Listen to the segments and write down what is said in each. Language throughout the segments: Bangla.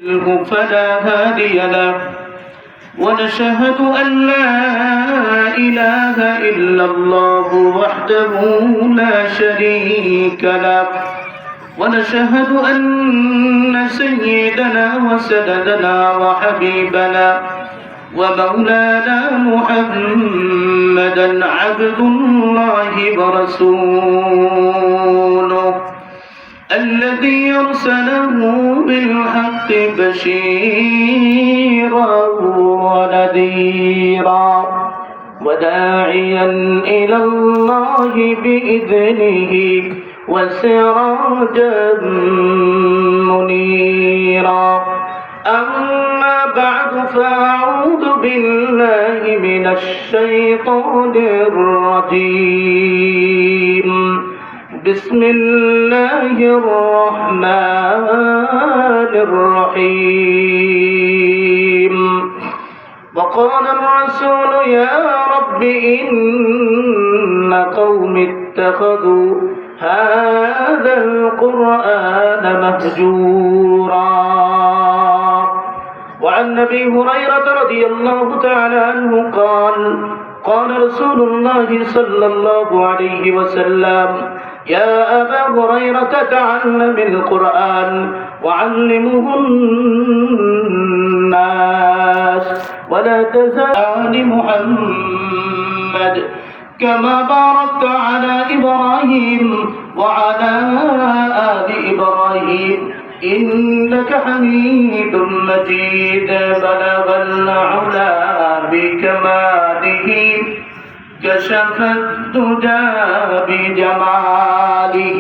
فلا هادي له ونشهد أن لا إله إلا الله وحده لا شريك له ونشهد أن سيدنا وسندنا وحبيبنا ومولانا محمدا عبد الله ورسوله الذي أرسله بالحق بشيرا ونذيرا وداعيا إلى الله بإذنه وسراجا منيرا أما بعد فأعوذ بالله من الشيطان الرجيم بسم الله الرحمن الرحيم وقال الرسول يا رب إن قوم اتخذوا هذا القرآن مهجورا وعن أبي هريرة رضي الله تعالى عنه قال قال رسول الله صلى الله عليه وسلم يا أبا هريرة تعلم القرآن وعلمه الناس ولا تزال آل محمد كما باركت على إبراهيم وعلى آل إبراهيم إنك حميد مجيد بلغ العلا بكماله كشف الدجى بجماله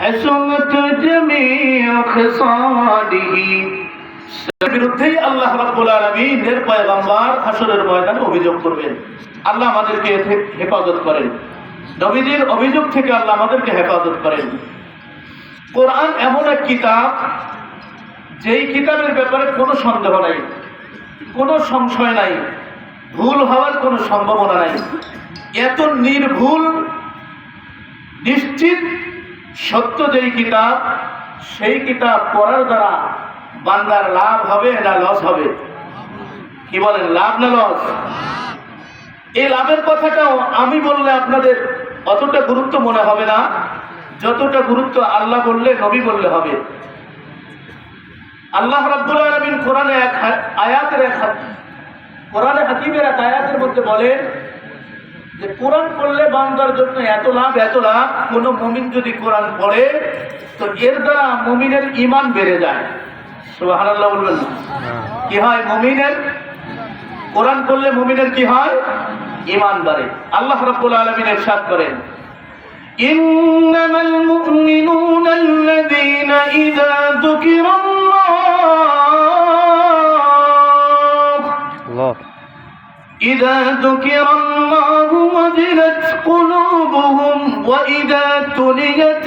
حسنت جميع خصاله বিরুদ্ধেই আল্লাহ রাব্বুল আলামিনের পয়গম্বর হাসরের ময়দানে অভিযোগ করবেন। আল্লাহ আমাদেরকে হেফাজত করেন, নবীদের অভিযোগ থেকে আল্লাহ আমাদেরকে হেফাজত করেন। কোরআন এমন এক কিতাব, যেই কিতাবের ব্যাপারে কোনো সন্দেহ নাই, কোনো সংশয় নাই, ভুল হওয়ার কোনো সম্ভাবনা নাই। এত নির্ভুল নিশ্চিত সত্য যেই কিতাব, সেই কিতাব পড়ার দ্বারা বান্দার লাভ হবে না লস হবে? কি বলেন, লাভ না লস? এই লাভের কথাটাও আমি বললে আপনাদের অতটা গুরুত্ব মনে হবে না, যতটা গুরুত্ব আল্লাহ বললে, নবী বললে হবে। আল্লাহ রাব্বুল আলামিন কোরআনে কোরআনে হাকিমের এক আয়াতের মধ্যে বলেন যে কোরআন পড়লে বান্দার জন্য এত লাভ, এত লাভ। কোন মুমিন যদি কোরআন পড়ে তো এর দ্বারা মুমিনের ঈমান বেড়ে যায়। সুবহানাল্লাহ বলবেন না? কি হয় মুমিনের? কোরআন পড়লে মুমিনের কি হয়? ঈমান বাড়ে। আল্লাহ রাব্বুল আলামিন ইরশাদ করেন إنما المؤمنون الذين إذا ذكر الله وجلت قلوبهم وإذا تليت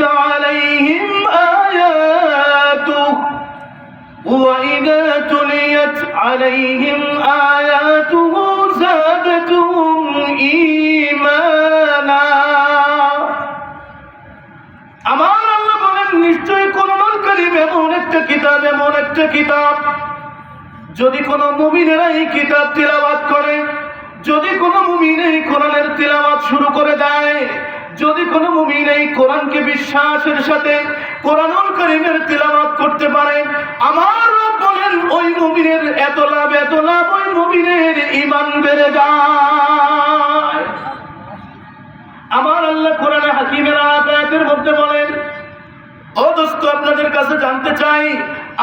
عليهم آياته زادتهم إيمانا। আমার আল্লাহ বলেন নিশ্চয়ই কোরআনুল কারীম এমন একটা কিতাব, যদি কোনো মুমিনের এই কিতাব তিলাওয়াত করে, যদি কোনো মুমিন এই কোরআনের তিলাওয়াত শুরু করে দেয়, যদি কোনো মুমিন এই কোরআনকে বিশ্বাসের সাথে কোরআনুল কারীমের তিলাওয়াত করতে পারে, আমার রব বলেন ওই মুমিনের এত লাভ, ওই মুমিনের ঈমান বেড়ে যায়। আমার আল্লাহ কোরআনে হাকিমের আয়াতের মধ্যে বলেন, ও দোস্ত, আপনাদের কাছে জানতে চাই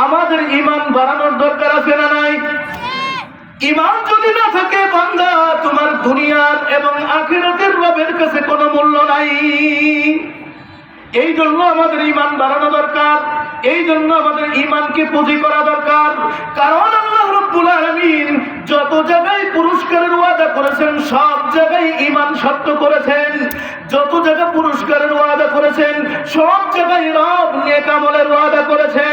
আমাদের ঈমান বাড়ানোর দরকার আছে না নাই? ঈমান যদি না থাকে বান্দা, তোমার দুনিয়ার এবং আখিরাতের রবের কাছে কোনো মূল্য নাই। এই জন্য আমাদের ঈমান বাড়ানো দরকার, এই জন্য আমাদের ঈমানকে পুঁজি করা দরকার। কারণ আল্লাহ রাব্বুল আলামিন যত জায়গায় পুরস্কারের ওয়াদা করেছেন, সব জায়গায় ঈমান সত্য করেছেন। যত জায়গায় পুরস্কারের ওয়াদা করেছেন, সব জায়গায় রব নেক আমলের ওয়াদা করেছেন।